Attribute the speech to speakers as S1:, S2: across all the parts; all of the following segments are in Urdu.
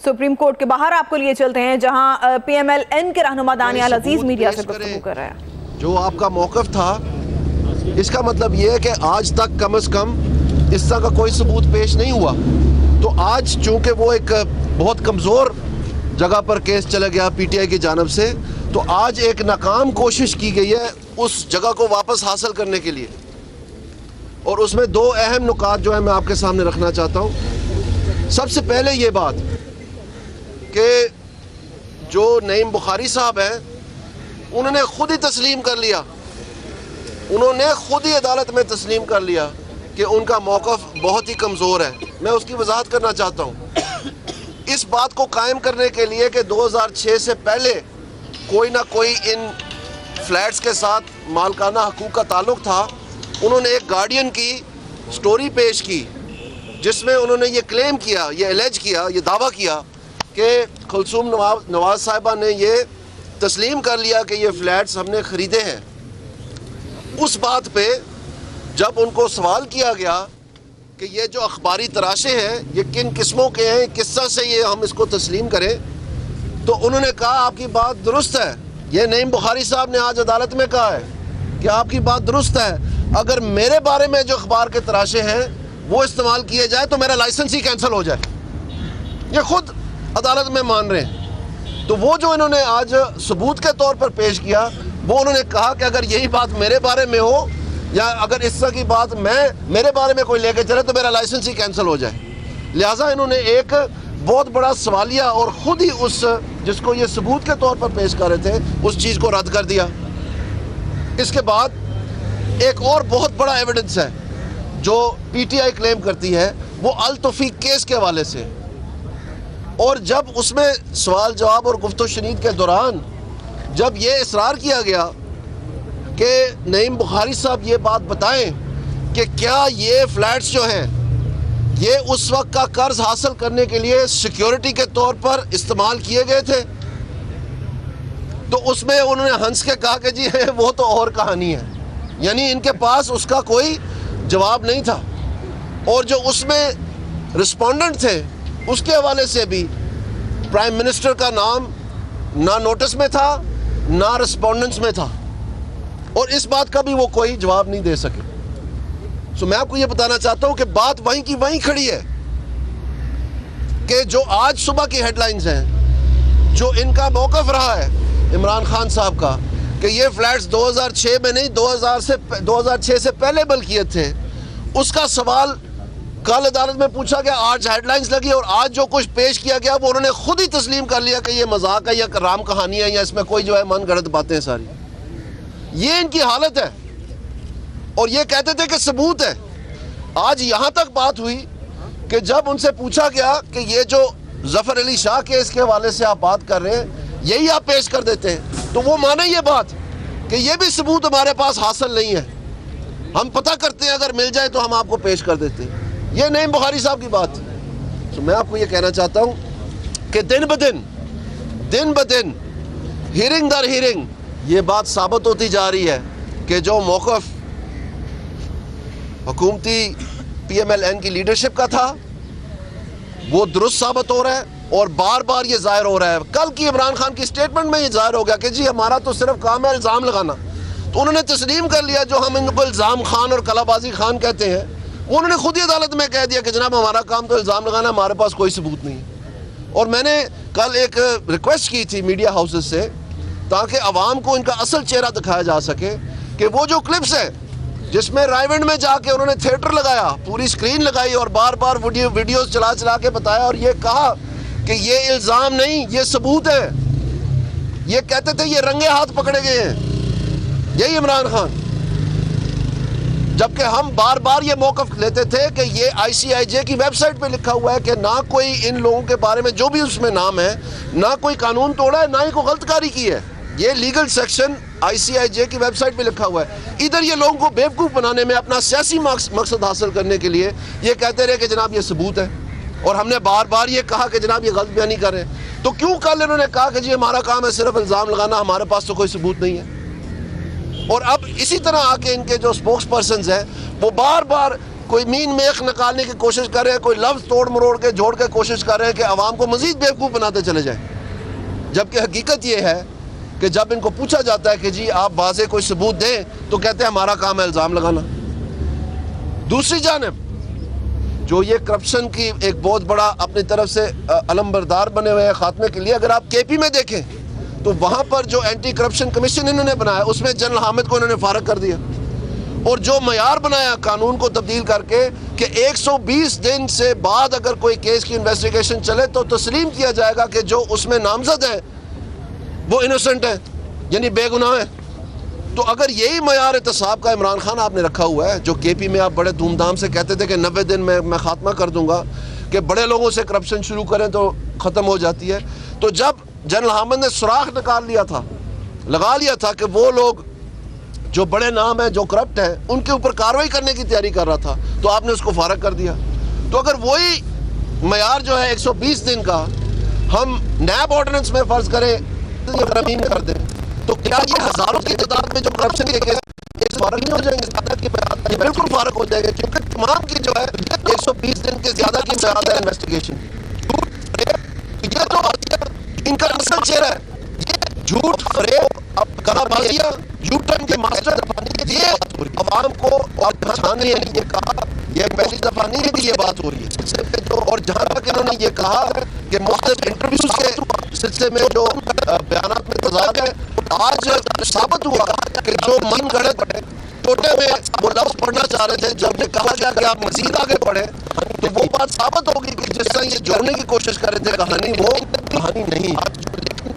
S1: سپریم کورٹ کے باہر آپ کو لیے چلتے ہیں جہاں پی ایم ایل این کے رہنما دانیال عزیز میڈیا سے گفتگو کر رہے ہیں.
S2: جو آپ کا موقف تھا اس کا مطلب یہ ہے کہ آج تک کم از کم اس طرح کا کوئی ثبوت پیش نہیں ہوا. تو آج چونکہ وہ ایک بہت کمزور جگہ پر کیس چلا گیا پی ٹی آئی کی جانب سے، تو آج ایک ناکام کوشش کی گئی ہے اس جگہ کو واپس حاصل کرنے کے لیے. اور اس میں دو اہم نکات جو ہیں میں آپ کے سامنے رکھنا چاہتا ہوں. سب سے پہلے یہ بات کہ جو نعیم بخاری صاحب ہیں انہوں نے خود ہی تسلیم کر لیا، انہوں نے خود ہی عدالت میں تسلیم کر لیا کہ ان کا موقف بہت ہی کمزور ہے. میں اس کی وضاحت کرنا چاہتا ہوں. اس بات کو قائم کرنے کے لیے کہ 2006 سے پہلے کوئی نہ کوئی ان فلیٹس کے ساتھ مالکانہ حقوق کا تعلق تھا، انہوں نے ایک گارڈین کی سٹوری پیش کی جس میں انہوں نے یہ کلیم کیا، یہ الیج کیا، یہ دعویٰ کیا کہ کلثوم نواز صاحبہ نے یہ تسلیم کر لیا کہ یہ فلیٹس ہم نے خریدے ہیں. اس بات پہ جب ان کو سوال کیا گیا کہ یہ جو اخباری تراشے ہیں یہ کن قسموں کے ہیں، کس طرح سے یہ ہم اس کو تسلیم کریں، تو انہوں نے کہا آپ کی بات درست ہے. یہ نعیم بخاری صاحب نے آج عدالت میں کہا ہے کہ آپ کی بات درست ہے، اگر میرے بارے میں جو اخبار کے تراشے ہیں وہ استعمال کیے جائے تو میرا لائسنس ہی کینسل ہو جائے. یہ خود عدالت میں مان رہے ہیں. تو وہ جو انہوں نے آج ثبوت کے طور پر پیش کیا وہ انہوں نے کہا کہ اگر یہی بات میرے بارے میں ہو یا اگر اس طرح کی بات میرے بارے میں کوئی لے کے چلے تو میرا لائسنس ہی کینسل ہو جائے. لہٰذا انہوں نے ایک بہت بڑا سوالیہ اور خود ہی اس جس کو یہ ثبوت کے طور پر پیش کر رہے تھے اس چیز کو رد کر دیا. اس کے بعد ایک اور بہت بڑا ایویڈنس ہے جو پی ٹی آئی کلیم کرتی ہے، وہ التوفیق کیس کے حوالے سے. اور جب اس میں سوال جواب اور گفت و شنید کے دوران جب یہ اصرار کیا گیا کہ نعیم بخاری صاحب یہ بات بتائیں کہ کیا یہ فلیٹس جو ہیں یہ اس وقت کا قرض حاصل کرنے کے لیے سیکیورٹی کے طور پر استعمال کیے گئے تھے، تو اس میں انہوں نے ہنس کے کہا کہ جی وہ تو اور کہانی ہے. یعنی ان کے پاس اس کا کوئی جواب نہیں تھا. اور جو اس میں رسپونڈنٹ تھے اس کے حوالے سے بھی پرائم منسٹر کا نام نہ نوٹس میں تھا نہ رسپونڈنٹس میں تھا، اور اس بات کا بھی وہ کوئی جواب نہیں دے سکے. میں آپ کو یہ بتانا چاہتا ہوں کہ بات وہیں کی وہیں کھڑی ہے کہ جو آج صبح کی ہیڈ لائنز ہیں، جو ان کا موقف رہا ہے عمران خان صاحب کا کہ یہ فلیٹس 2006 میں نہیں 2006 سے پہلے بل کیے تھے، اس کا سوال کل عدالت میں پوچھا گیا، آج ہیڈ لائنز لگی اور آج جو کچھ پیش کیا گیا وہ انہوں نے خود ہی تسلیم کر لیا کہ یہ مذاق ہے یا رام کہانی ہے یا اس میں کوئی جو ہے من گھڑت باتیں ساری. یہ ان کی حالت ہے اور یہ کہتے تھے کہ ثبوت ہے. آج یہاں تک بات ہوئی کہ جب ان سے پوچھا گیا کہ یہ جو ظفر علی شاہ کیس کے حوالے سے آپ بات کر رہے ہیں یہی آپ پیش کر دیتے ہیں تو وہ مانے یہ بات کہ یہ بھی ثبوت ہمارے پاس حاصل نہیں ہے، ہم پتہ کرتے ہیں اگر مل جائے تو ہم آپ کو پیش کر دیتے ہیں. یہ نعیم بخاری صاحب کی بات. میں آپ کو یہ کہنا چاہتا ہوں کہ دن بدن ہیرنگ در ہیرنگ یہ بات ثابت ہوتی جا رہی ہے کہ جو موقف حکومتی پی ایم ایل این کی لیڈرشپ کا تھا وہ درست ثابت ہو رہا ہے اور بار بار یہ ظاہر ہو رہا ہے. کل کی عمران خان کی سٹیٹمنٹ میں یہ ظاہر ہو گیا کہ جی ہمارا تو صرف کام ہے الزام لگانا. تو انہوں نے تسلیم کر لیا جو ہم ان کو الزام خان اور کلا بازی خان کہتے ہیں، انہوں نے خود ہی عدالت میں کہہ دیا کہ جناب ہمارا کام تو الزام لگانا، ہمارے پاس کوئی ثبوت نہیں ہے. اور میں نے کل ایک ریکویسٹ کی تھی میڈیا ہاؤسز سے تاکہ عوام کو ان کا اصل چہرہ دکھایا جا سکے کہ وہ جو کلپس ہیں جس میں رائیونڈ میں جا کے انہوں نے تھیٹر لگایا، پوری سکرین لگائی اور بار بار ویڈیوز چلا کے بتایا اور یہ کہا کہ یہ الزام نہیں یہ ثبوت ہے. یہ کہتے تھے یہ رنگے ہاتھ پکڑے گئے ہیں، یہی عمران خان. جبکہ ہم بار بار یہ موقف لیتے تھے کہ یہ آئی سی آئی جے کی ویب سائٹ پہ لکھا ہوا ہے کہ نہ کوئی ان لوگوں کے بارے میں جو بھی اس میں نام ہے نہ کوئی قانون توڑا ہے نہ ہی کوئی غلط کاری کی ہے. یہ لیگل سیکشن آئی سی آئی جے کی ویب سائٹ پہ لکھا ہوا ہے. ادھر یہ لوگوں کو بیوقوف بنانے میں اپنا سیاسی مقصد حاصل کرنے کے لیے یہ کہتے رہے کہ جناب یہ ثبوت ہے، اور ہم نے بار بار یہ کہا کہ جناب یہ غلط بیانی کر رہے ہیں. تو کیوں کل انہوں نے کہا کہ جی ہمارا کام ہے صرف الزام لگانا، ہمارے پاس تو کوئی ثبوت نہیں ہے. اور اب اسی طرح آ کے ان کے جو اسپوکس پرسنز ہیں وہ بار بار کوئی مین میخ نکالنے کی کوشش کر رہے ہیں, کوئی لفظ توڑ مروڑ کے جوڑ کے کوشش کر رہے ہیں کہ عوام کو مزید بیوقوف بناتے چلے جائیں. جبکہ حقیقت یہ ہے کہ جب ان کو پوچھا جاتا ہے کہ جی آپ واضح کوئی ثبوت دیں تو کہتے ہیں ہمارا کام ہے الزام لگانا. دوسری جانب جو یہ کرپشن کی ایک بہت بڑا اپنی طرف سے علم بردار بنے ہوئے ہیں خاتمے کے لیے, اگر آپ کے پی میں دیکھیں تو وہاں پر جو اینٹی کرپشن کمیشن انہوں نے بنایا اس میں جنرل حامد کو انہوں نے فارغ کر دیا, اور جو معیار بنایا قانون کو تبدیل کر کے کہ 120 دن سے بعد اگر کوئی کیس کی انویسٹیگیشن چلے تو تسلیم کیا جائے گا کہ جو اس میں نامزد ہیں وہ انوسنٹ ہیں, یعنی بے گناہ ہیں. تو اگر یہی معیار احتساب کا عمران خان آپ نے رکھا ہوا ہے, جو کے پی میں آپ بڑے دھوم دھام سے کہتے تھے کہ 90 دن میں خاتمہ کر دوں گا, کہ بڑے لوگوں سے کرپشن شروع کریں تو ختم ہو جاتی ہے, تو جب جنرل حامد نے سراغ نکال لیا تھا, لگا لیا تھا کہ وہ لوگ جو بڑے نام ہیں جو کرپٹ ہیں ان کے اوپر کارروائی کرنے کی تیاری کر رہا تھا, تو آپ نے اس کو فارغ کر دیا. تو اگر وہی معیار جو ہے 120 دن کا ہم نیب آرڈیننس میں فرض کریں ترمیم کر دیں, تو کیا یہ ہزاروں کی تعداد میں جو کرپشن کے کیس ایک فارغ نہیں ہو جائیں گے؟ یہ بالکل فارغ ہو جائے گا, کیونکہ تمام کی جو ہے 120 دن کے زیادہ کی میعاد ہے انویسٹیگیشن. یہ تو ان کا اصل چہرہ ہے, یہ جھوٹ فریب کلا بازیاں یو ٹرن کے ماسٹر, یہ عوام کو اور پہچانے یہ کہا, یہ پہلی دفعہ نہیں ہے کہ یہ بات ہو رہی ہے. اور جہاں تک انہوں نے یہ کہا کہ مختلف انٹرویوز کے سلسلے میں جو بیانات میں تضاد ہے, آج ثابت ہوا کہ جو من گھڑت ٹوٹے میں وہ لفظ پڑھنا چاہ رہے تھے, جب نے کہا گیا کہ آپ مزید آگے پڑھیں تو وہ بات ثابت ہوگی کہ جس طرح یہ جوڑنے کی کوشش کر رہے تھے کہانی, وہ کہانی نہیں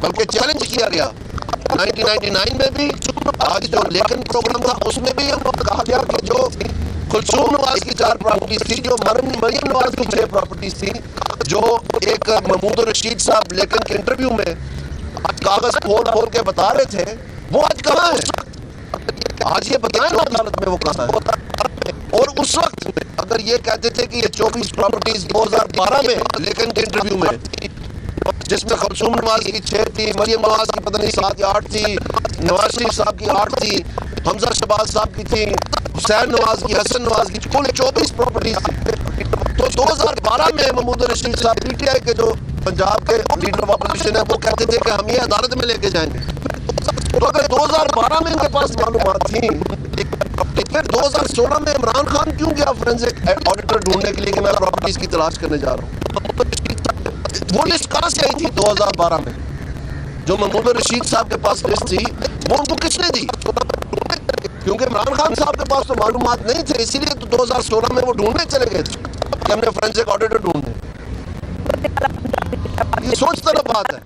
S2: بلکہ چیلنج کیا گیا. 1999 میں بھی آج جو لیکن پروگرام تھا اس میں بھی کہا گیا کہ جو کلثوم نواز کی 4 پراپرٹیز تھی, جو مریم نواز کی 6 پراپرٹیز تھی, جو ایک محمود الرشید صاحب لیکن کے انٹرویو میں کاغذ کھول کے بتا رہے تھے, وہ آج کہاں ہے؟ آج یہ بتائیں عدالت میں وہ کہاں ہے. اور اس وقت اگر یہ کہتے تھے کہ یہ 24 پراپرٹیز 2012 میں لیکن کے انٹرویو میں, جس میں کلثوم نواز کی 6 تھی, مریم نواز کی پتہ نہیں 7 یا 8 تھی, نواز شریف صاحب کی 8 تھی, حمزہ شہباز صاحب کی تھی, حسین نواز کی, حسن نواز کی, کل 24 پراپرٹیز تھی. تو 2012 میں محمود الرشید صاحب پی ٹی آئی کے جو پنجاب کے لیڈر آف اپوزیشن ہے وہ کہتے تھے کہ ہم یہ عدالت میں لے کے جائیں گے. تو اگر 2012 میں ان کے پاس معلومات تھیں, پھر 2016 میں عمران خان کیوں گیا فورینسک آڈیٹر ڈھونڈنے کے لیے کہ میں پراپرٹیز کی تلاش کرنے جا رہا ہوں؟ وہ لسٹ کہاں سے آئی تھی 2012 میں؟ جو محمود الرشید صاحب کے پاس لسٹ تھی وہ ان کو کس نے دی؟ کیونکہ عمران خان صاحب کے پاس تو معلومات نہیں تھے, اسی لیے تو 2016 میں وہ ڈھونڈنے چلے گئے تھے کہ ہم نے فورینسک آڈیٹر ڈھونڈنے. یہ سوچ طرف بات ہے.